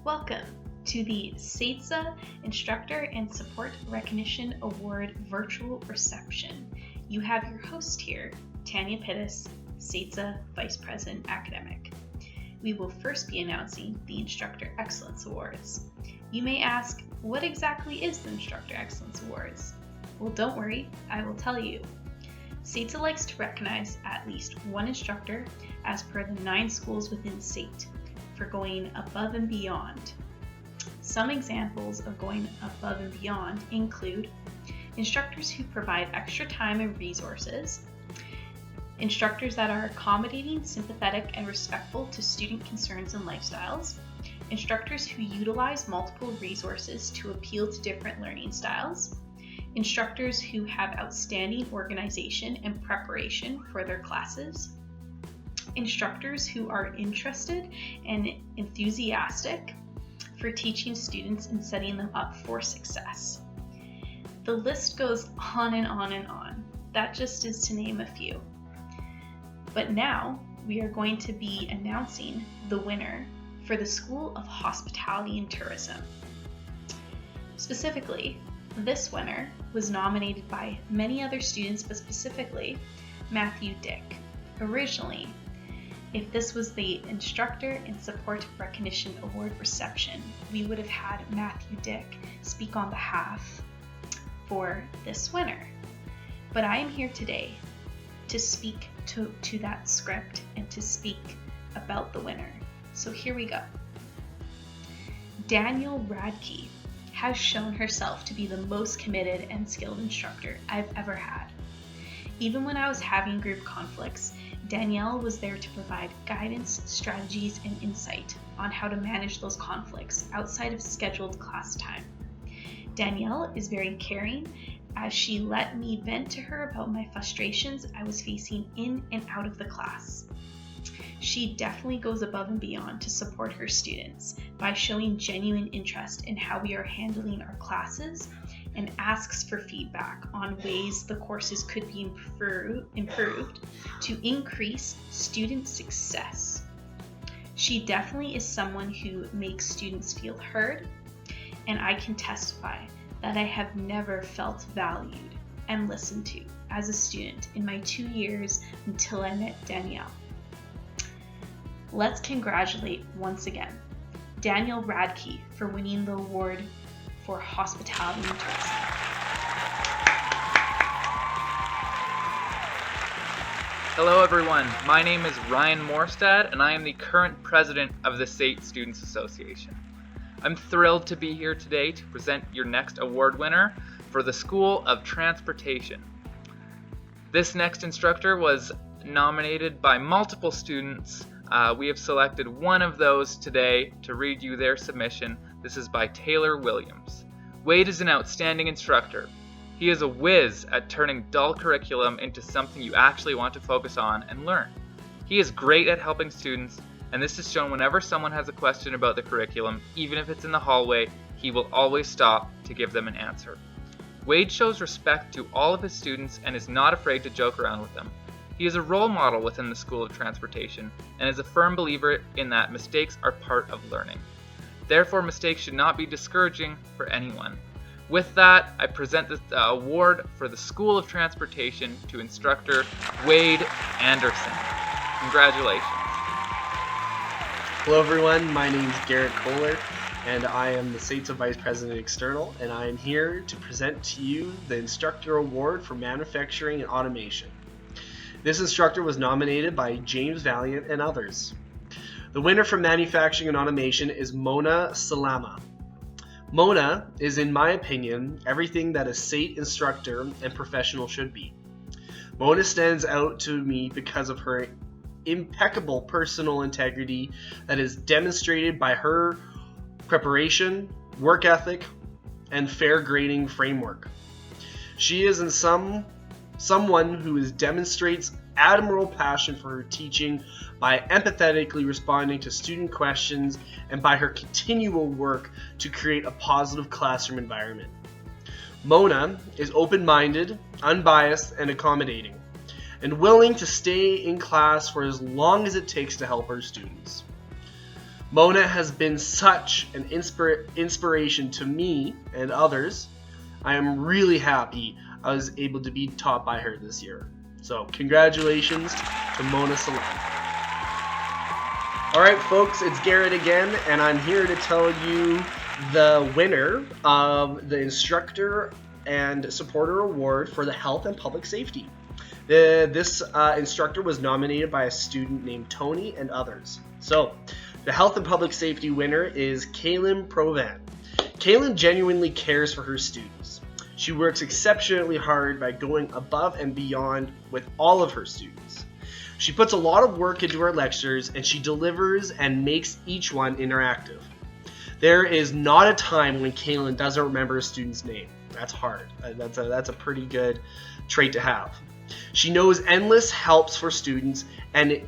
Welcome to the SAIT Instructor and Support Recognition Award virtual reception. You have your host here, Tanya Pittis, SAIT Vice President Academic. We will first be announcing the Instructor Excellence Awards. You may ask, what exactly is the Instructor Excellence Awards? Well, don't worry, I will tell you. SAIT likes to recognize at least one instructor as per the 9 schools within SAIT for going above and beyond. Some examples of going above and beyond include instructors who provide extra time and resources, instructors that are accommodating, sympathetic, and respectful to student concerns and lifestyles, instructors who utilize multiple resources to appeal to different learning styles, instructors who have outstanding organization and preparation for their classes, instructors who are interested and enthusiastic for teaching students and setting them up for success. The list goes on and on and on. That just is to name a few. But now we are going to be announcing the winner for the School of Hospitality and Tourism. Specifically, this winner was nominated by many other students, but specifically Matthew Dick. Originally, if this was the Instructor and Support Recognition Award reception, we would have had Matthew Dick speak on behalf for this winner. But I am here today to speak to that script and to speak about the winner. So here we go. Danielle Radke has shown herself to be the most committed and skilled instructor I've ever had. Even when I was having group conflicts, Danielle was there to provide guidance, strategies, and insight on how to manage those conflicts outside of scheduled class time. Danielle is very caring as she let me vent to her about my frustrations I was facing in and out of the class. She definitely goes above and beyond to support her students by showing genuine interest in how we are handling our classes and asks for feedback on ways the courses could be improved to increase student success. She definitely is someone who makes students feel heard, and I can testify that I have never felt valued and listened to as a student in my 2 years until I met Danielle. Let's congratulate once again Danielle Radke for winning the award for Hospitality and Tourism. Hello everyone, my name is Ryan Morstad and I am the current president of the SAIT Students Association. I'm thrilled to be here today to present your next award winner for the School of Transportation. This next instructor was nominated by multiple students. We have selected one of those today to read you their submission. This is by Taylor Williams. Wade is an outstanding instructor. He is a whiz at turning dull curriculum into something you actually want to focus on and learn. He is great at helping students, and this is shown whenever someone has a question about the curriculum, even if it's in the hallway, he will always stop to give them an answer. Wade shows respect to all of his students and is not afraid to joke around with them. He is a role model within the School of Transportation and is a firm believer in that mistakes are part of learning. Therefore, mistakes should not be discouraging for anyone. With that, I present the award for the School of Transportation to Instructor Wade Anderson. Congratulations. Hello everyone, my name is Garrett Kohler and I am the SAIT Vice President External, and I am here to present to you the Instructor Award for Manufacturing and Automation. This instructor was nominated by James Valiant and others. The winner for Manufacturing and Automation is Mona Salama. Mona is, in my opinion, everything that a SAIT instructor and professional should be. Mona stands out to me because of her impeccable personal integrity that is demonstrated by her preparation, work ethic, and fair grading framework. She is someone who demonstrates admirable passion for her teaching by empathetically responding to student questions and by her continual work to create a positive classroom environment. Mona is open-minded, unbiased, and accommodating, and willing to stay in class for as long as it takes to help her students. Mona has been such an inspiration to me and others. I am really happy I was able to be taught by her this year. So congratulations to Mona Salam. Alright folks, it's Garrett again, and I'm here to tell you the winner of the Instructor and Supporter Award for the Health and Public Safety. This instructor was nominated by a student named Tony and others. So, the Health and Public Safety winner is Kaylin Provan. Kaylin genuinely cares for her students. She works exceptionally hard by going above and beyond with all of her students. She puts a lot of work into her lectures, and she delivers and makes each one interactive. There is not a time when Kaylin doesn't remember a student's name. That's hard. That's a pretty good trait to have. She knows endless helps for students, and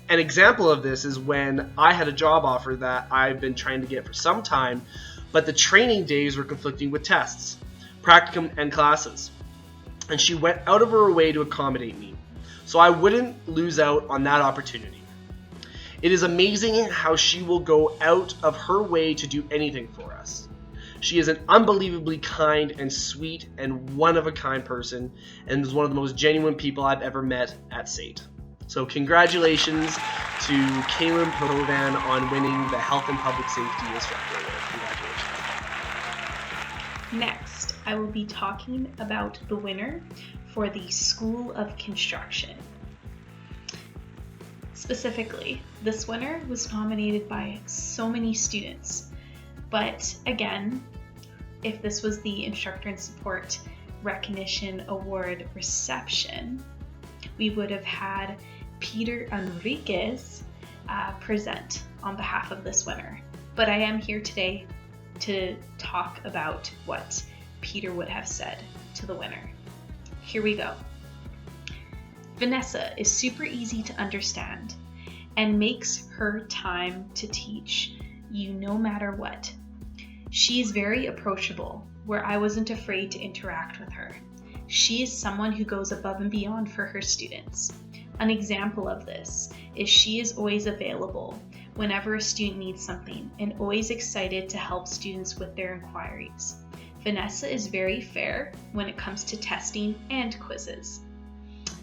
an example of this is when I had a job offer that I've been trying to get for some time, but the training days were conflicting with tests, practicum, and classes. And she went out of her way to accommodate me, so I wouldn't lose out on that opportunity. It is amazing how she will go out of her way to do anything for us. She is an unbelievably kind and sweet and one-of-a-kind person, and is one of the most genuine people I've ever met at SAIT. So congratulations to Kaylin Provan on winning the Health and Public Safety Instructor Award. Congratulations. Next, I will be talking about the winner for the School of Construction. Specifically, this winner was nominated by so many students, but again, if this was the Instructor and Support Recognition Award reception, we would have had Peter Enriquez present on behalf of this winner. But I am here today to talk about what Peter would have said to the winner. Here we go. Vanessa is super easy to understand and makes her time to teach you no matter what. She is very approachable, where I wasn't afraid to interact with her. She is someone who goes above and beyond for her students. An example of this is she is always available whenever a student needs something and always excited to help students with their inquiries. Vanessa is very fair when it comes to testing and quizzes.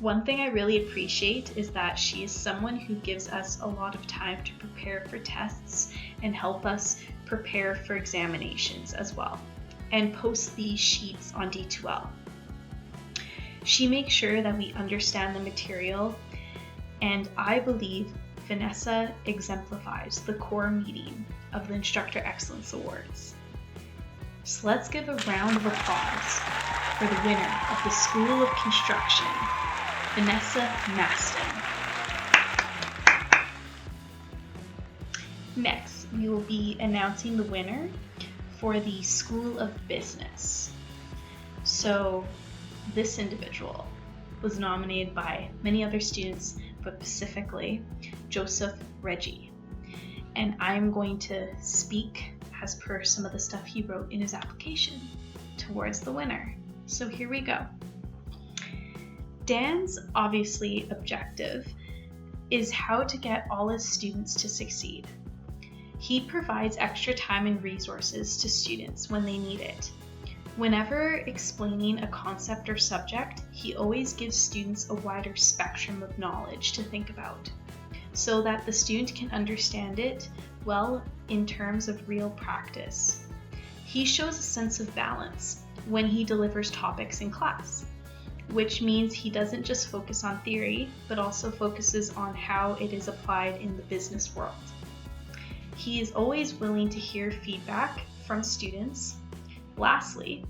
One thing I really appreciate is that she is someone who gives us a lot of time to prepare for tests and help us prepare for examinations as well, and post these sheets on D2L. She makes sure that we understand the material, and I believe Vanessa exemplifies the core meaning of the Instructor Excellence Awards. So let's give a round of applause for the winner of the School of Construction, Vanessa Maston. Next, we will be announcing the winner for the School of Business. So this individual was nominated by many other students, but specifically Joseph Reggie. And I'm going to speak as per some of the stuff he wrote in his application towards the winner. So here we go. Dan's obviously objective is how to get all his students to succeed. He provides extra time and resources to students when they need it. Whenever explaining a concept or subject, he always gives students a wider spectrum of knowledge to think about, so that the student can understand it well in terms of real practice. He shows a sense of balance when he delivers topics in class, which means he doesn't just focus on theory, but also focuses on how it is applied in the business world. He is always willing to hear feedback from students. Lastly,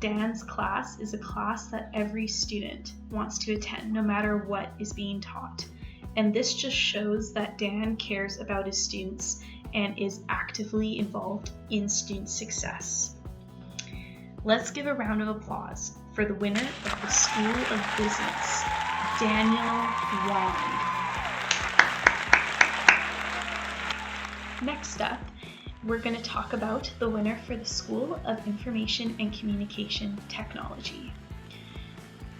Dan's class is a class that every student wants to attend, no matter what is being taught. And this just shows that Dan cares about his students and is actively involved in student success. Let's give a round of applause for the winner of the School of Business, Daniel Wong. Next up, we're going to talk about the winner for the School of Information and Communication Technology.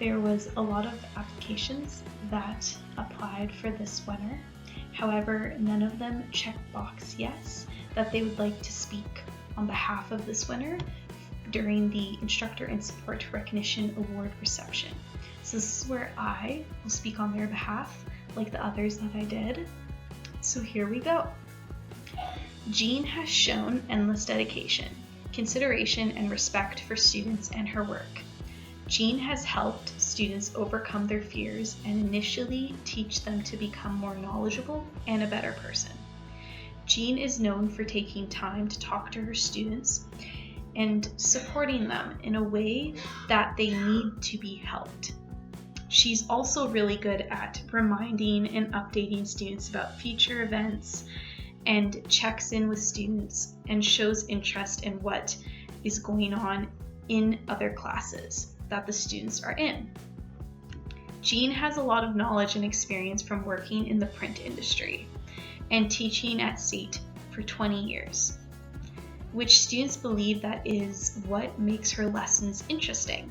There was a lot of applications that applied for this winner, However, none of them check box yes that they would like to speak on behalf of this winner during the Instructor and Support Recognition Award reception. So this is where I will speak on their behalf, like the others that I did. So here we go. Jean has shown endless dedication, consideration, and respect for students and her work. Jean has helped students overcome their fears and initially teach them to become more knowledgeable and a better person. Jean is known for taking time to talk to her students and supporting them in a way that they need to be helped. She's also really good at reminding and updating students about future events and checks in with students and shows interest in what is going on in other classes that the students are in. Jean has a lot of knowledge and experience from working in the print industry and teaching at SAIT for 20 years, which students believe that is what makes her lessons interesting,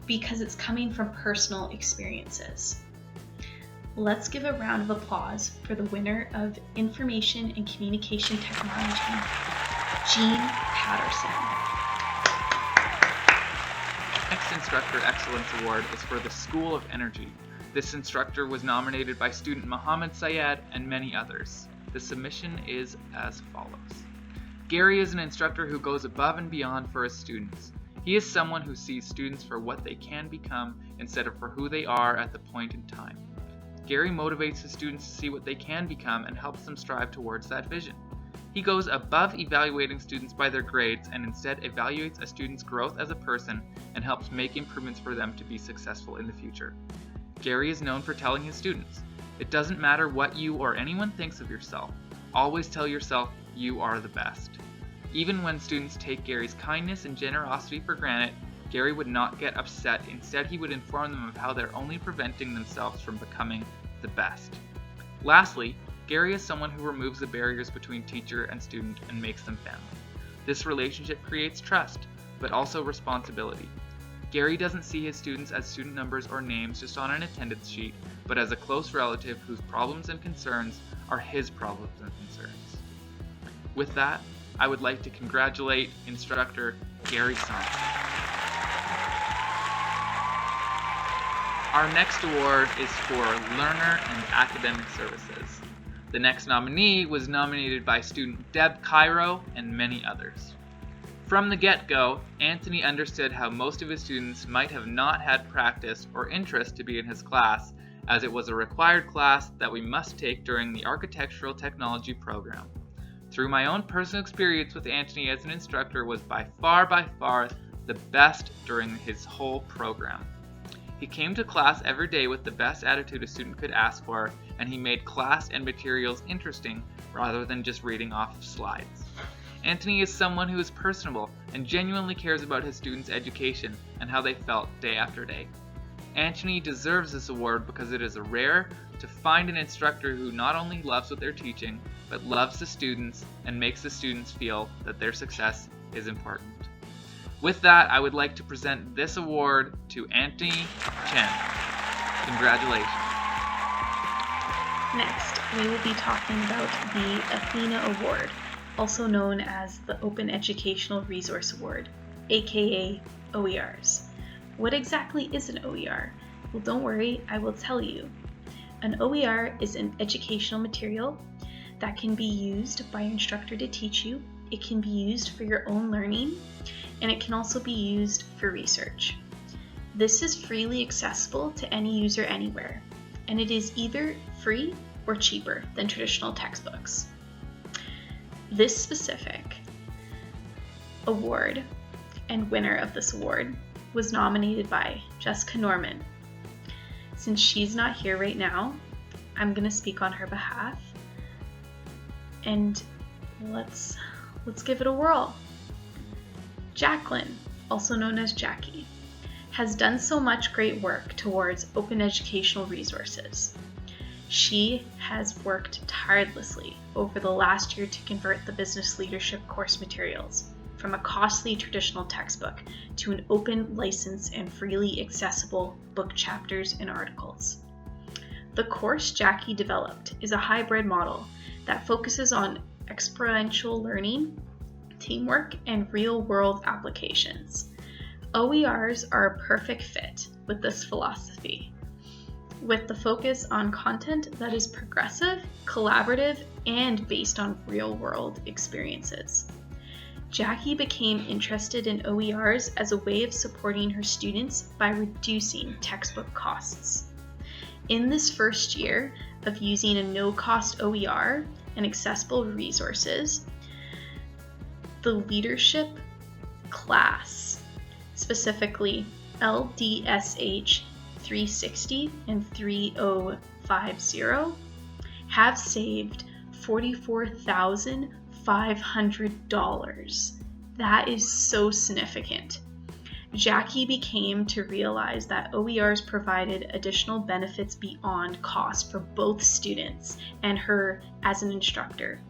because it's coming from personal experiences. Let's give a round of applause for the winner of Information and Communication Technology, Jean Patterson. Next Instructor Excellence Award is for the School of Energy. This instructor was nominated by student Mohammed Syed and many others. The submission is as follows. Gary is an instructor who goes above and beyond for his students. He is someone who sees students for what they can become instead of for who they are at the point in time. Gary motivates his students to see what they can become and helps them strive towards that vision. He goes above evaluating students by their grades and instead evaluates a student's growth as a person and helps make improvements for them to be successful in the future. Gary is known for telling his students, "It doesn't matter what you or anyone thinks of yourself. Always tell yourself you are the best." Even when students take Gary's kindness and generosity for granted, Gary would not get upset. Instead, he would inform them of how they're only preventing themselves from becoming the best. Lastly, Gary is someone who removes the barriers between teacher and student and makes them family. This relationship creates trust, but also responsibility. Gary doesn't see his students as student numbers or names just on an attendance sheet, but as a close relative whose problems and concerns are his problems and concerns. With that, I would like to congratulate Instructor Gary Saunders. Our next award is for Learner and Academic Services. The next nominee was nominated by student Deb Cairo and many others. From the get-go, Anthony understood how most of his students might have not had practice or interest to be in his class, as it was a required class that we must take during the Architectural Technology program. Through my own personal experience with Anthony as an instructor was by far the best during his whole program. He came to class every day with the best attitude a student could ask for, and he made class and materials interesting rather than just reading off of slides. Anthony is someone who is personable and genuinely cares about his students' education and how they felt day after day. Anthony deserves this award because it is rare to find an instructor who not only loves what they're teaching, but loves the students and makes the students feel that their success is important. With that, I would like to present this award to Anthony Chen. Congratulations. Next, we will be talking about the Athena Award, also known as the Open Educational Resource Award, aka OERs. What exactly is an OER? Well, don't worry, I will tell you. An OER is an educational material that can be used by your instructor to teach you. It can be used for your own learning, and it can also be used for research. This is freely accessible to any user anywhere, and it is either free or cheaper than traditional textbooks. This specific award and winner of this award was nominated by Jessica Norman. Since she's not here right now, I'm going to speak on her behalf, and let's give it a whirl. Jacqueline, also known as Jackie, has done so much great work towards open educational resources. She has worked tirelessly over the last year to convert the business leadership course materials from a costly traditional textbook to an open, licensed, and freely accessible book chapters and articles. The course Jackie developed is a hybrid model that focuses on experiential learning, teamwork, and real-world applications. OERs are a perfect fit with this philosophy, with the focus on content that is progressive, collaborative, and based on real-world experiences. Jackie became interested in OERs as a way of supporting her students by reducing textbook costs. In this first year of using a no-cost OER and accessible resources, the leadership class, specifically LDSH 360 and 3050, have saved $44,500. That is so significant. Jackie became to realize that OERs provided additional benefits beyond cost for both students and her as an instructor.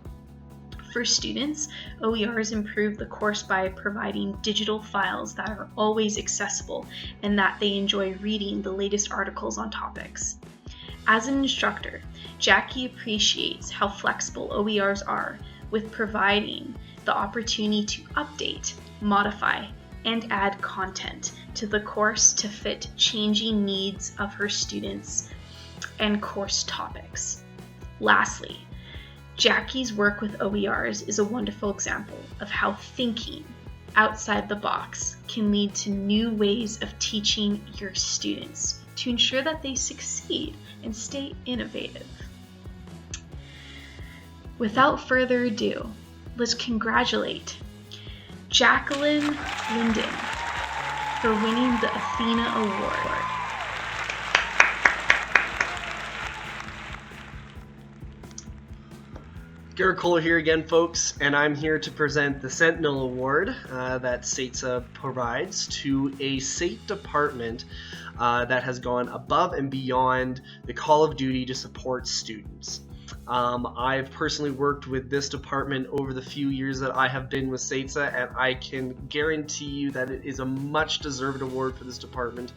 For students, OERs improve the course by providing digital files that are always accessible and that they enjoy reading the latest articles on topics. As an instructor, Jackie appreciates how flexible OERs are with providing the opportunity to update, modify, and add content to the course to fit changing needs of her students and course topics. Lastly, Jackie's work with OERs is a wonderful example of how thinking outside the box can lead to new ways of teaching your students to ensure that they succeed and stay innovative. Without further ado, let's congratulate Jacqueline Linden for winning the Athena Award. Garrett Kohler here again, folks, and I'm here to present the Sentinel Award that SAIT provides to a SAIT department that has gone above and beyond the call of duty to support students. I've personally worked with this department over the few years that I have been with SAIT, and I can guarantee you that it is a much deserved award for this department.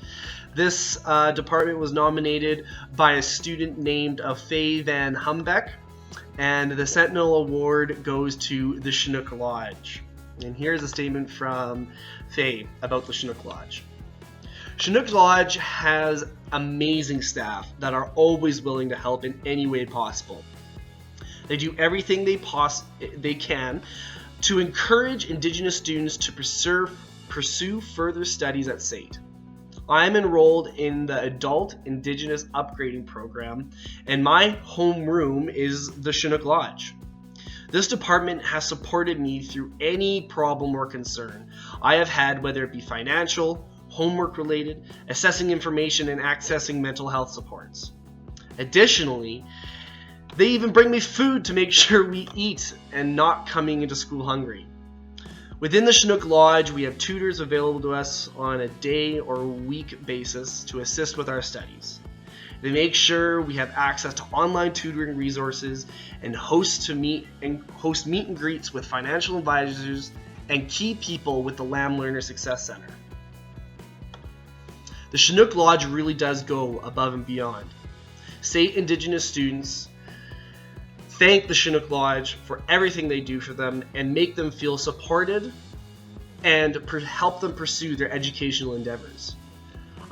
This department was nominated by a student named Faye Van Humbeck, and the Sentinel Award goes to the Chinook Lodge. And here's a statement from Faye about the Chinook Lodge. Chinook Lodge has amazing staff that are always willing to help in any way possible. They do everything they can to encourage Indigenous students to pursue further studies at SAIT. I'm enrolled in the Adult Indigenous Upgrading Program, and my homeroom is the Chinook Lodge. This department has supported me through any problem or concern I have had, whether it be financial, homework related, assessing information, and accessing mental health supports. Additionally, they even bring me food to make sure we eat and not coming into school hungry. Within the Chinook Lodge, we have tutors available to us on a day or week basis to assist with our studies. They make sure we have access to online tutoring resources and host meet and greets with financial advisors and key people with the Lamb Learner Success Center. The Chinook Lodge really does go above and beyond. SAIT Indigenous students thank the Chinook Lodge for everything they do for them and make them feel supported and help them pursue their educational endeavors.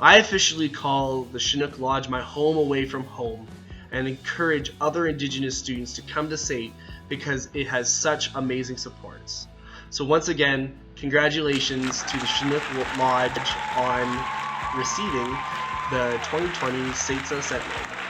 I officially call the Chinook Lodge my home away from home and encourage other Indigenous students to come to SAIT because it has such amazing supports. So once again, congratulations to the Chinook Lodge on receiving the 2020 SAIT Sentinel.